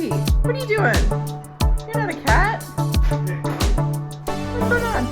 Witchy, what are you doing? You're not a cat. What's going on?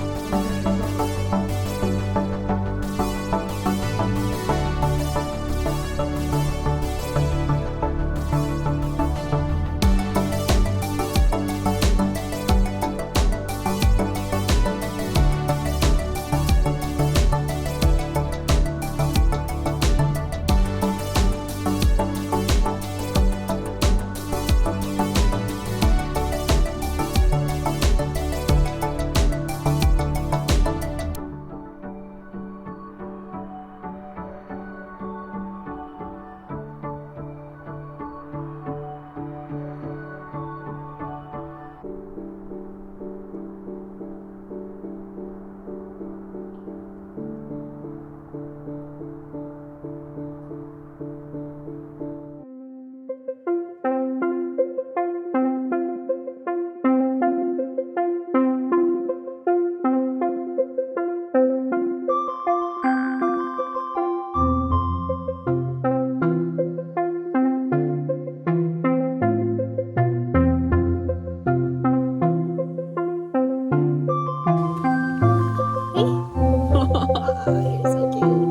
You're so cute.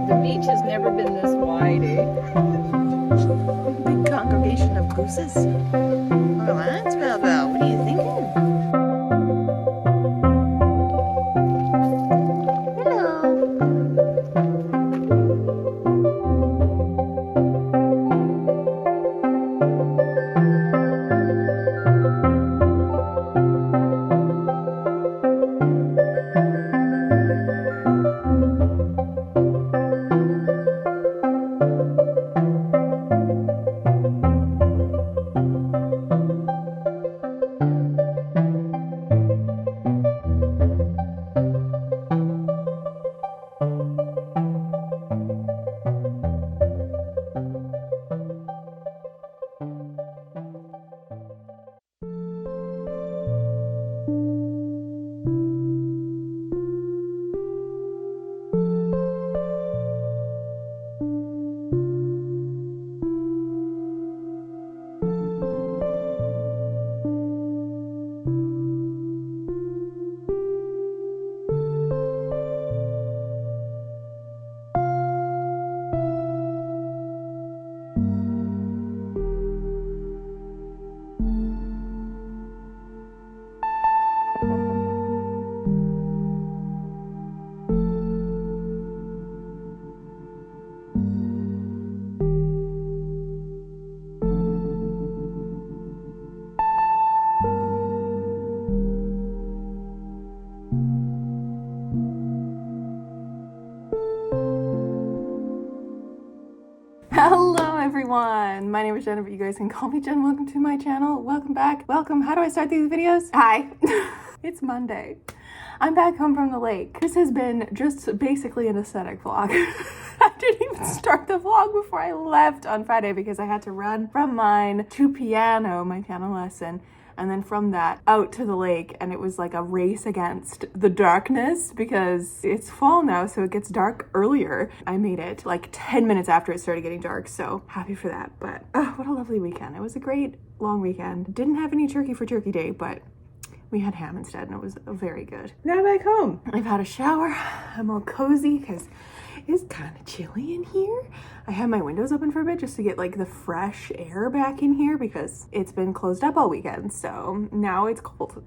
The beach has never been this wide, eh? Big congregation of gooses. Well, that's Belle. What are you thinking? Hello everyone, my name is Jen, but you guys can call me Jen. Welcome to my channel. Welcome back. Welcome. How do I start these videos? Hi. It's Monday. I'm back home from the lake. This has been just basically an aesthetic vlog. I didn't even start the vlog before I left on Friday because I had to run from mine to my piano lesson, and then from that out to the lake, and it was like a race against the darkness because it's fall now, so it gets dark earlier. I made it like 10 minutes after it started getting dark, so happy for that. But oh, what a lovely weekend. It was a great long weekend. Didn't have any turkey for Turkey Day, but we had ham instead, and it was very good. Now back home. I've had a shower. I'm all cozy because it's kind of chilly in here. I have my windows open for a bit just to get like the fresh air back in here because it's been closed up all weekend. So now it's cold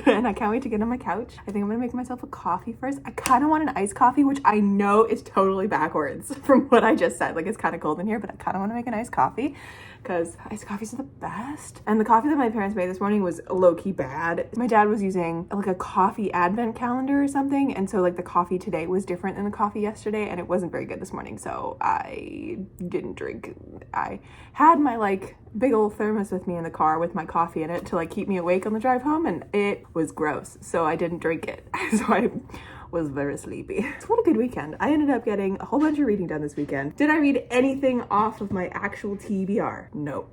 and I can't wait to get on my couch. I think I'm gonna make myself a coffee first. I kind of want an iced coffee, which I know is totally backwards from what I just said. Like, it's kind of cold in here, but I kind of want to make an iced coffee because iced coffees are the best. And the coffee that my parents made this morning was low-key bad. My dad was using like a coffee advent calendar or something, and so like the coffee today was different than the coffee yesterday, and it wasn't very good this morning, so I didn't drink. I had my like big old thermos with me in the car with my coffee in it to like keep me awake on the drive home, and it was gross, so I didn't drink it. So I was very sleepy. So what a good weekend. I ended up getting a whole bunch of reading done this weekend. Did I read anything off of my actual TBR? No.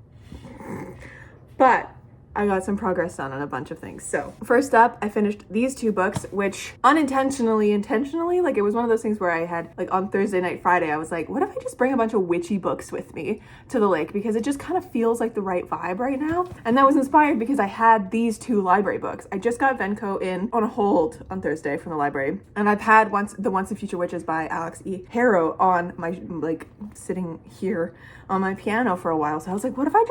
But I got some progress done on a bunch of things. So first up, I finished these two books, which intentionally, like it was one of those things where I had like on Thursday night, Friday, I was like, what if I just bring a bunch of witchy books with me to the lake? Because it just kind of feels like the right vibe right now. And that was inspired because I had these two library books. I just got Venko in on a hold on Thursday from the library. And I've had Once and Future Witches by Alex E. Harrow on my, like sitting here on my piano for a while. So I was like, what if I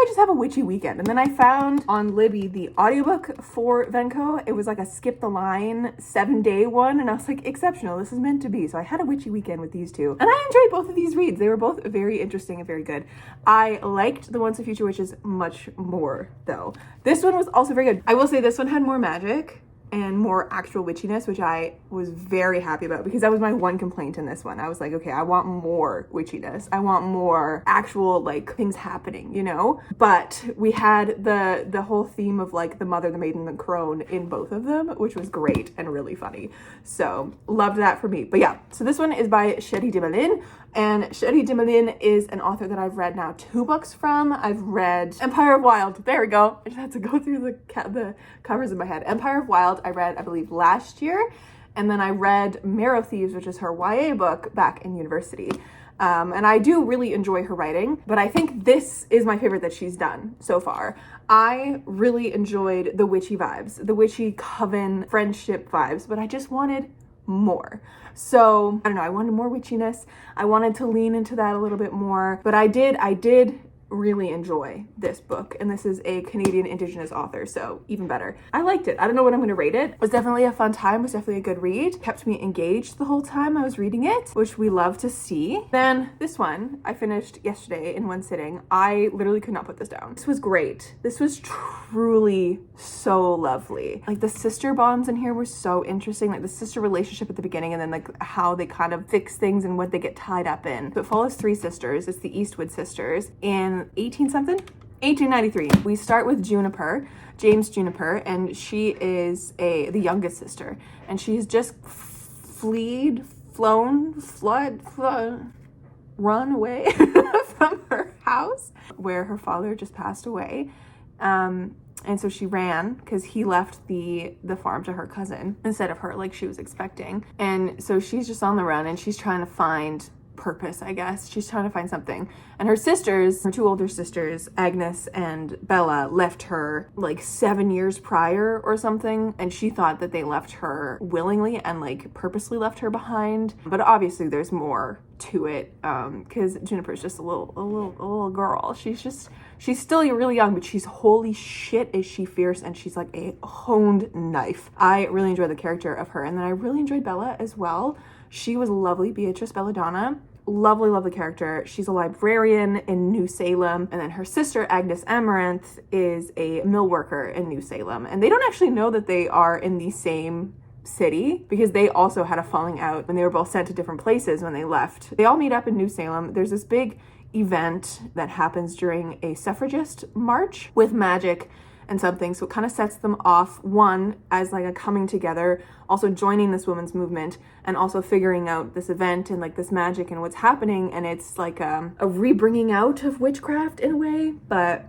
just have a witchy weekend? And then I found on Libby the audiobook for Venko. It was like a skip the line 7-day one. And I was like, exceptional. This is meant to be. So I had a witchy weekend with these two. And I enjoyed both of these reads. They were both very interesting and very good. I liked the Once and Future Witches much more though. This one was also very good. I will say this one had more magic and more actual witchiness, which I was very happy about because that was my one complaint in this one. I was like, okay, I want more witchiness. I want more actual like things happening, you know? But we had the whole theme of like the mother, the maiden, the crone in both of them, which was great and really funny. So loved that for me. But yeah, so this one is by Sherry Demelin. And Sherry Demelin is an author that I've read now 2 books from. I've read Empire of Wild. There we go. I just had to go through the covers in my head. Empire of Wild I read, I believe, last year. And then I read Marrow Thieves, which is her YA book, back in university. And I do really enjoy her writing, but I think this is my favorite that she's done so far. I really enjoyed the witchy vibes, the witchy coven friendship vibes, but I just wanted more. So I don't know, I wanted more witchiness. I wanted to lean into that a little bit more, but I did really enjoy this book, and this is a Canadian Indigenous author, so even better. I liked it. I don't know what I'm going to rate it. It was definitely a fun time. It was definitely a good read. Kept me engaged the whole time I was reading it, which we love to see. Then this one I finished yesterday in one sitting. I literally could not put this down. This was great. This was truly so lovely. Like the sister bonds in here were so interesting, like the sister relationship at the beginning and then like how they kind of fix things and what they get tied up in. So it follows 3 sisters. It's the Eastwood sisters in 1893. We start with Juniper, James Juniper, and she is the youngest sister, and she has just run away from her house where her father just passed away. And so she ran because he left the farm to her cousin instead of her, like she was expecting. And so she's just on the run and she's trying to find purpose, I guess. She's trying to find something. And her sisters, her 2 older sisters, Agnes and Bella, left her like 7 years prior or something. And she thought that they left her willingly and like purposely left her behind. But obviously there's more to it because Juniper's just a little girl. She's still really young, but she's holy shit is she fierce, and she's like a honed knife. I really enjoyed the character of her. And then I really enjoyed Bella as well. She was lovely. Beatrice Belladonna. Lovely character. She's a librarian in New Salem. And then her sister, Agnes Amaranth, is a mill worker in New Salem. And they don't actually know that they are in the same city because they also had a falling out when they were both sent to different places when they left. They all meet up in New Salem. There's this big event that happens during a suffragist march with magic and something, so it kind of sets them off, one, as like a coming together, also joining this women's movement, and also figuring out this event and like this magic and what's happening, and it's like a rebringing out of witchcraft in a way. But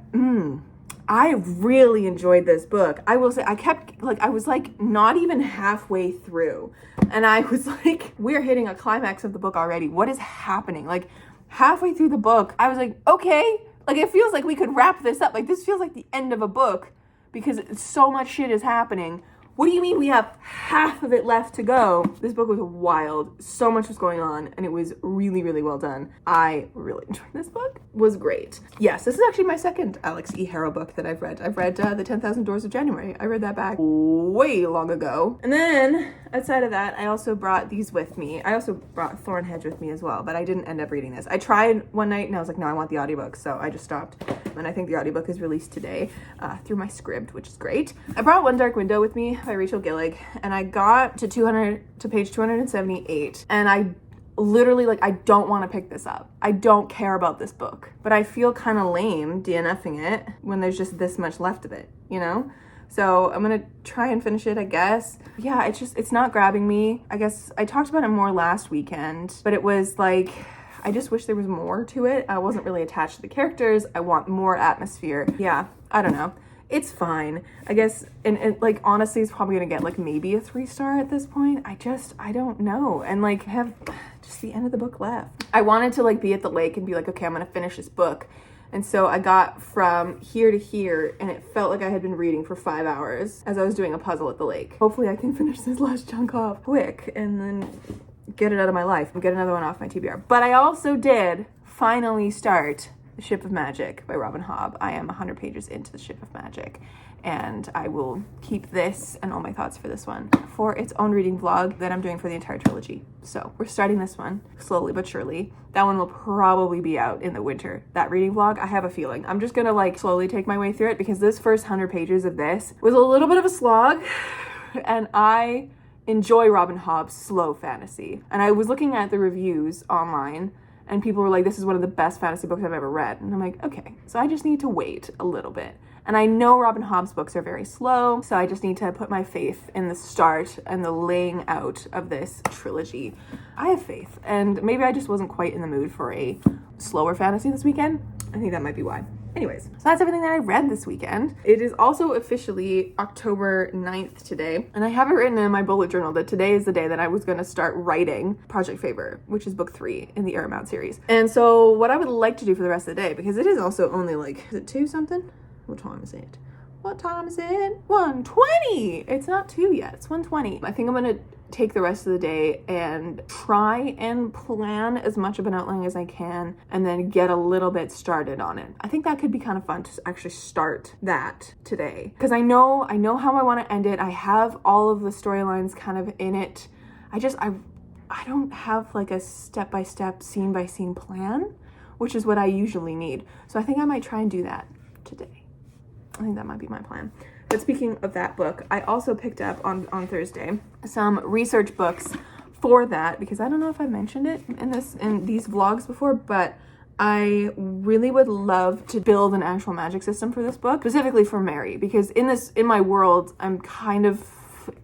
I really enjoyed this book. I will say I was like not even halfway through, and I was like, we're hitting a climax of the book already. What is happening? Like halfway through the book, I was like, okay, like it feels like we could wrap this up. Like this feels like the end of a book because so much shit is happening. What do you mean we have half of it left to go? This book was wild. So much was going on, and it was really, really well done. I really enjoyed this book. It was great. Yes, this is actually my second Alex E. Harrow book that I've read. I've read The 10,000 Doors of January. I read that back way long ago. And then, outside of that, I also brought these with me. I also brought Thorn Hedge with me as well, but I didn't end up reading this. I tried one night, and I was like, no, I want the audiobook, so I just stopped. And I think the audiobook is released today through my script, which is great. I brought One Dark Window with me by Rachel Gillig, and I got to page 278, and I literally, like, I don't want to pick this up. I don't care about this book, but I feel kind of lame DNFing it when there's just this much left of it, you know? So I'm gonna try and finish it, I guess. Yeah, it's not grabbing me. I guess I talked about it more last weekend, but it was like, I just wish there was more to it. I wasn't really attached to the characters. I want more atmosphere. Yeah, I don't know. It's fine, I guess. And like, honestly, it's probably gonna get like maybe a 3-star at this point. I don't know. And like, have just the end of the book left. I wanted to like be at the lake and be like, okay, I'm gonna finish this book. And so I got from here to here, and it felt like I had been reading for 5 hours as I was doing a puzzle at the lake. Hopefully I can finish this last chunk off quick and then get it out of my life and get another one off my TBR. But I also did finally start The Ship of Magic by Robin Hobb. I am 100 pages into The Ship of Magic, and I will keep this and all my thoughts for this one for its own reading vlog that I'm doing for the entire trilogy. So we're starting this one slowly but surely. That one will probably be out in the winter, that reading vlog. I have a feeling. I'm just gonna like slowly take my way through it because this first 100 pages of this was a little bit of a slog, and I enjoy Robin Hobb's slow fantasy. And I was looking at the reviews online, and people were like, this is one of the best fantasy books I've ever read. And I'm like, okay, so I just need to wait a little bit. And I know Robin Hobb's books are very slow, so I just need to put my faith in the start and the laying out of this trilogy. I have faith, and maybe I just wasn't quite in the mood for a slower fantasy this weekend. I think that might be why. Anyways, so that's everything that I read this weekend. It is also officially October 9th today, and I have it written in my bullet journal that today is the day that I was going to start writing Project Favor, which is book 3 in the Arrowmount series. And so what I would like to do for the rest of the day, because it is also only like, is it 2 something? What time is it? What time is it? 1:20! It's not 2 yet, it's 1:20. I think I'm gonna take the rest of the day and try and plan as much of an outline as I can, and then get a little bit started on it. I think that could be kind of fun to actually start that today, because I know how I want to end it. I have all of the storylines kind of in it. I don't have like a step-by-step, scene-by-scene plan, which is what I usually need. So I think I might try and do that today. I think that might be my plan. But speaking of that book, I also picked up on Thursday some research books for that, because I don't know if I mentioned it in these vlogs before, but I really would love to build an actual magic system for this book, specifically for Mary, because in my world, I'm kind of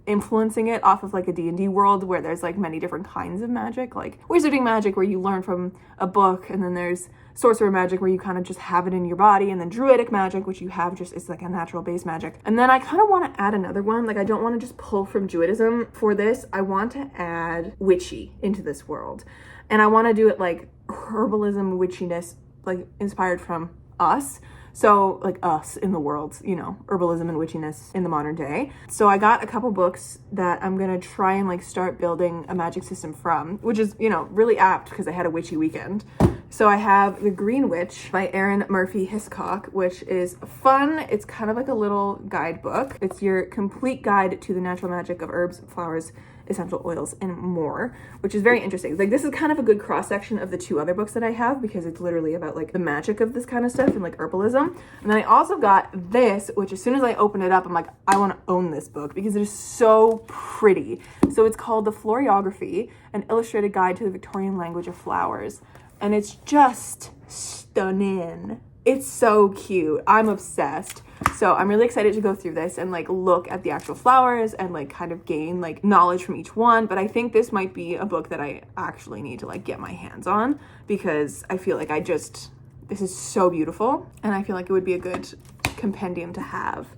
influencing it off of like a D&D world where there's like many different kinds of magic, like wizarding magic where you learn from a book, and then there's sorcerer magic where you kind of just have it in your body, and then druidic magic, which you have just, it's like a natural base magic. And then I kind of want to add another one. Like, I don't want to just pull from druidism for this. I want to add witchy into this world, and I want to do it like herbalism, witchiness, like inspired from us. So like us in the world, you know, herbalism and witchiness in the modern day. So I got a couple books that I'm gonna try and like start building a magic system from, which is, you know, really apt because I had a witchy weekend. So I have The Green Witch by Erin Murphy Hiscock, which is fun. It's kind of like a little guidebook. It's your complete guide to the natural magic of herbs, flowers, essential oils, and more, which is very interesting. Like, this is kind of a good cross-section of the 2 other books that I have, because it's literally about like the magic of this kind of stuff and like herbalism. And then I also got this, which as soon as I open it up, I'm like, I want to own this book because it is so pretty. So it's called The Floriography, an illustrated guide to the Victorian language of flowers. And it's just stunning. It's so cute. I'm obsessed. So I'm really excited to go through this and like look at the actual flowers and like kind of gain like knowledge from each one. But I think this might be a book that I actually need to like get my hands on, because I feel like this is so beautiful, and I feel like it would be a good compendium to have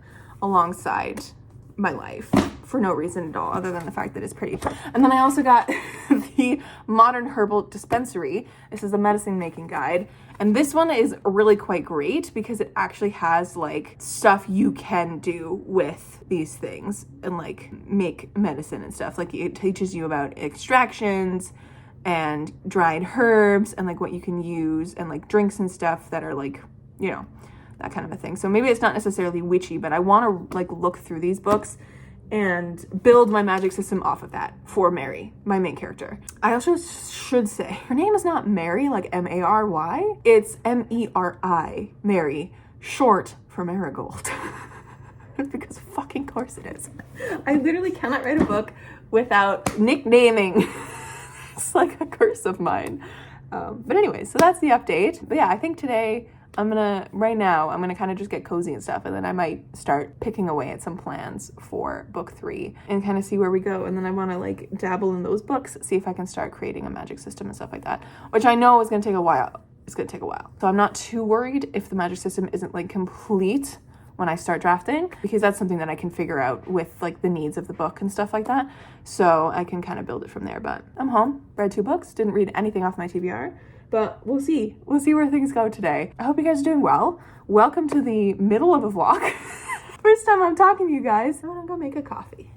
alongside my life for no reason at all other than the fact that it's pretty. And then I also got the Modern Herbal Dispensary. This is a medicine making guide, and this one is really quite great because it actually has like stuff you can do with these things and like make medicine and stuff. Like, it teaches you about extractions and dried herbs and like what you can use, and like drinks and stuff that are like, you know, that kind of a thing. So maybe it's not necessarily witchy, but I want to like look through these books and build my magic system off of that for Mary, my main character. I also should say her name is not Mary, like Mary. It's Meri, Mary, short for Marigold. Because fucking course it is. I literally cannot write a book without nicknaming. It's like a curse of mine. But anyway, so that's the update. But yeah, I think today right now, I'm gonna kind of just get cozy and stuff, and then I might start picking away at some plans for book 3 and kind of see where we go. And then I want to like dabble in those books, see if I can start creating a magic system and stuff like that, which I know is gonna take a while. It's gonna take a while. So I'm not too worried if the magic system isn't like complete when I start drafting, because that's something that I can figure out with like the needs of the book and stuff like that. So I can kind of build it from there. But I'm home, read 2 books, didn't read anything off my TBR, but we'll see. We'll see where things go today. I hope you guys are doing well. Welcome to the middle of a vlog. First time I'm talking to you guys. I'm gonna go make a coffee.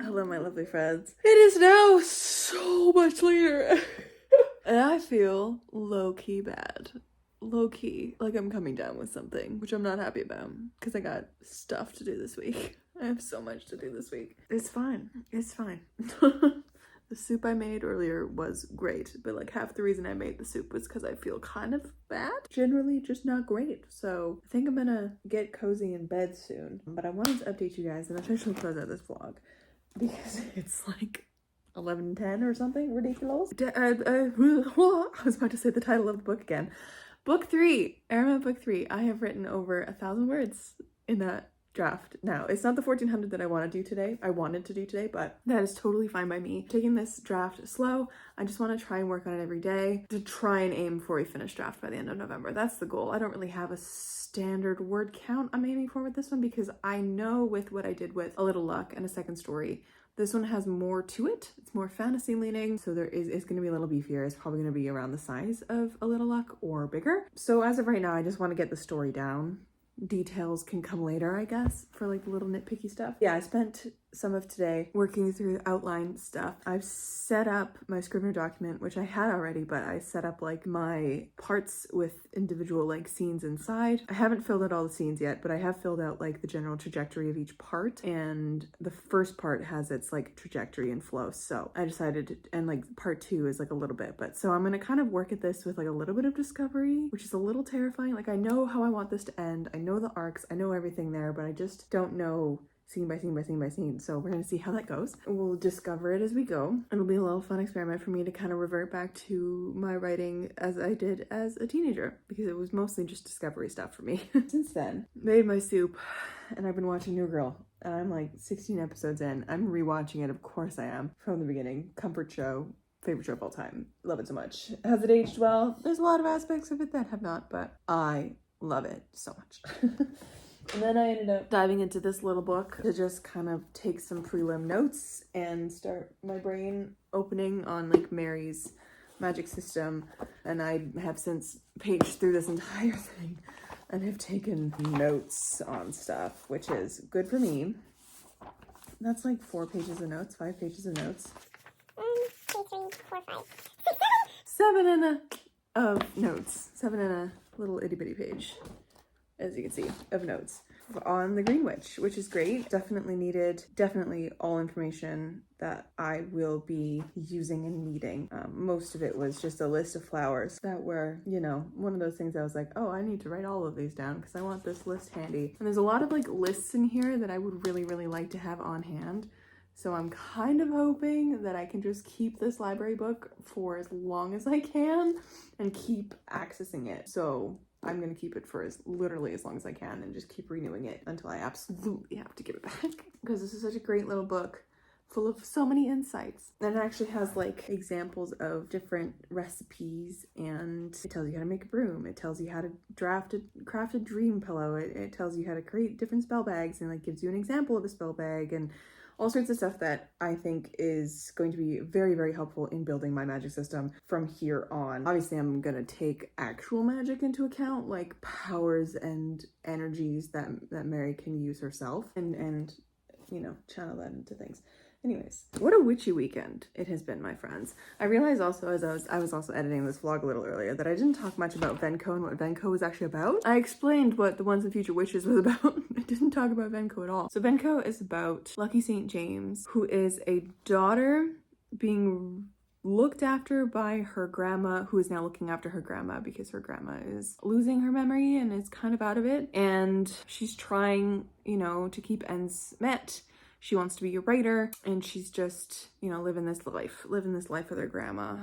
Hello, my lovely friends. It is now so much later. And I feel low-key bad. Low-key. Like I'm coming down with something, which I'm not happy about because I got stuff to do this week. I have so much to do this week. It's fine. It's fine. The soup I made earlier was great, but like half the reason I made the soup was because I feel kind of bad. Generally just not great. So I think I'm gonna get cozy in bed soon. But I wanted to update you guys and officially close out this vlog because it's like 11:10 or something ridiculous. I was about to say the title of the book again. Book 3, Arrowmount Book 3. I have written over 1,000 words in that draft. Now, it's not the 1,400 that I wanted to do today, but that is totally fine by me. Taking this draft slow, I just want to try and work on it every day to try and aim for a finished draft by the end of November. That's the goal. I don't really have a standard word count I'm aiming for with this one because I know with what I did with A Little Luck and A Second Story, this one has more to it. It's more fantasy leaning, so it's going to be a little beefier. It's probably going to be around the size of A Little Luck or bigger. So as of right now, I just want to get the story down. Details can come later, I guess, for like the little nitpicky stuff. Yeah, I spent some of today working through outline stuff. I've set up my Scrivener document, which I had already, but I set up like my parts with individual like scenes inside. I haven't filled out all the scenes yet, but I have filled out like the general trajectory of each part, and the first part has its like trajectory and flow. So I decided to, and like part 2 is like a little bit, but so I'm gonna kind of work at this with like a little bit of discovery, which is a little terrifying. Like I know how I want this to end. I know the arcs, I know everything there, but I just don't know scene by scene by scene by scene. So we're gonna see how that goes. We'll discover it as we go. It'll be a little fun experiment for me to kind of revert back to my writing as I did as a teenager, because it was mostly just discovery stuff for me. Since then, made my soup, and I've been watching New Girl, and I'm like 16 episodes in. I'm rewatching it, of course I am, from the beginning. Comfort show, favorite show of all time. Love it so much. Has it aged well? There's a lot of aspects of it that have not, but I love it so much. And then I ended up diving into this little book to just kind of take some prelim notes and start my brain opening on like Mary's magic system. And I have since paged through this entire thing and have taken notes on stuff, which is good for me. That's like 4 pages of notes, 5 pages of notes. 1, 2, 3, 4, 5, 6, 7 and a of notes. 7 and a little itty bitty page, as you can see, of notes on the Green Witch, which is great. Definitely needed. Definitely all information that I will be using and needing. Most of it was just a list of flowers that were, you know, one of those things I was like, oh, I need to write all of these down because I want this list handy. And there's a lot of like lists in here that I would really, really like to have on hand. So I'm kind of hoping that I can just keep this library book for as long as I can and keep accessing it. So I'm going to keep it for literally as long as I can and just keep renewing it until I absolutely have to give it back. Because this is such a great little book full of so many insights. And it actually has like examples of different recipes, and it tells you how to make a broom. It tells you how to craft a dream pillow. It tells you how to create different spell bags, and like gives you an example of a spell bag and all sorts of stuff that I think is going to be very, very helpful in building my magic system from here on. Obviously, I'm gonna take actual magic into account, like powers and energies that Mary can use herself, and you know, channel that into things. Anyways, what a witchy weekend it has been, my friends. I realized also as I was also editing this vlog a little earlier that I didn't talk much about Venko and what Venko was actually about. I explained what the Once and Future Witches was about. I didn't talk about Venko at all. So Venko is about Lucky St. James, who is a daughter being looked after by her grandma, who is now looking after her grandma because her grandma is losing her memory and is kind of out of it. And she's trying, you know, to keep ends met. She wants to be a writer, and she's just, you know, living this life with her grandma,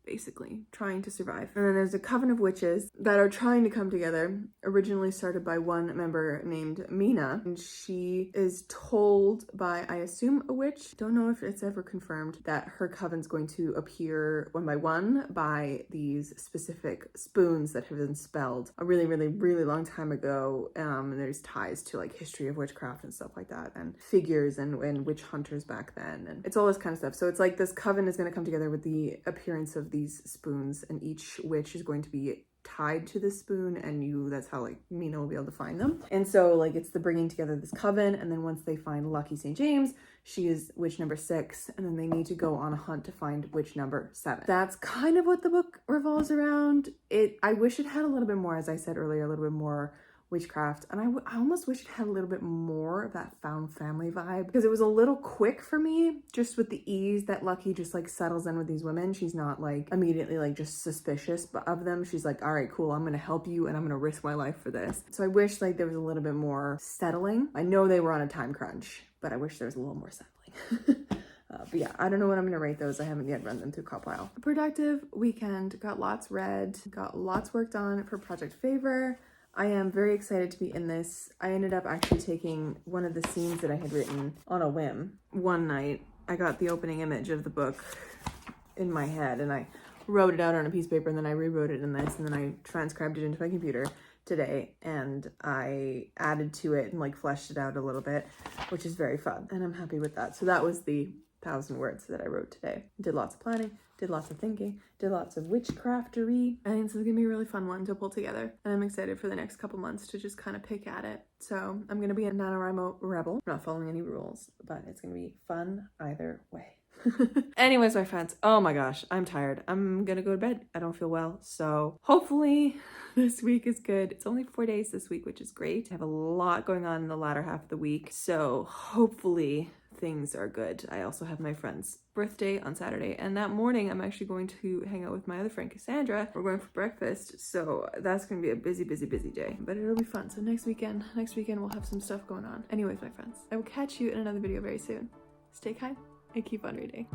basically trying to survive. And then there's a coven of witches that are trying to come together, originally started by one member named Mina, and she is told by, I assume, a witch, don't know if it's ever confirmed, that her coven's going to appear one by one by these specific spoons that have been spelled a really, really, really long time ago. And there's ties to like history of witchcraft and stuff like that, and figures and witch hunters back then, and it's all this kind of stuff. So it's like this coven is going to come together with the appearance of these spoons, and each witch is going to be tied to the spoon, and that's how like Mina will be able to find them. And so like it's the bringing together this coven, and then once they find Lucky St. James, she is witch number 6, and then they need to go on a hunt to find witch number 7. That's kind of what the book revolves around. I wish it had a little bit more, as I said earlier, a little bit more witchcraft, and I almost wish it had a little bit more of that found family vibe, because it was a little quick for me, just with the ease that Lucky just like settles in with these women. She's not like immediately like just suspicious of them. She's like, all right, cool, I'm gonna help you and I'm gonna risk my life for this. So I wish like there was a little bit more settling. I know they were on a time crunch, but I wish there was a little more settling. But yeah, I don't know what I'm gonna rate those. I haven't yet run them through Compile. A productive weekend, got lots read, got lots worked on for Project Favor. I am very excited to be in this. I ended up actually taking one of the scenes that I had written on a whim. One night, I got the opening image of the book in my head, and I wrote it out on a piece of paper, and then I rewrote it in this, and then I transcribed it into my computer today, and I added to it and like fleshed it out a little bit, which is very fun, and I'm happy with that. So that was the 1,000 words that I wrote today. Did lots of planning, did lots of thinking, did lots of witchcraftery. I think this is gonna be a really fun one to pull together, and I'm excited for the next couple months to just kind of pick at it. So I'm gonna be a NaNoWriMo rebel, not following any rules, but it's gonna be fun either way. Anyways, my friends, oh my gosh, I'm tired. I'm gonna go to bed. I don't feel well, so hopefully this week is good. It's only 4 days this week, which is great. I have a lot going on in the latter half of the week, so hopefully things are good. I also have my friend's birthday on Saturday, and that morning I'm actually going to hang out with my other friend Cassandra. We're going for breakfast, so that's gonna be a busy day, but it'll be fun. So next weekend we'll have some stuff going on. Anyways, my friends, I will catch you in another video very soon. Stay kind and keep on reading.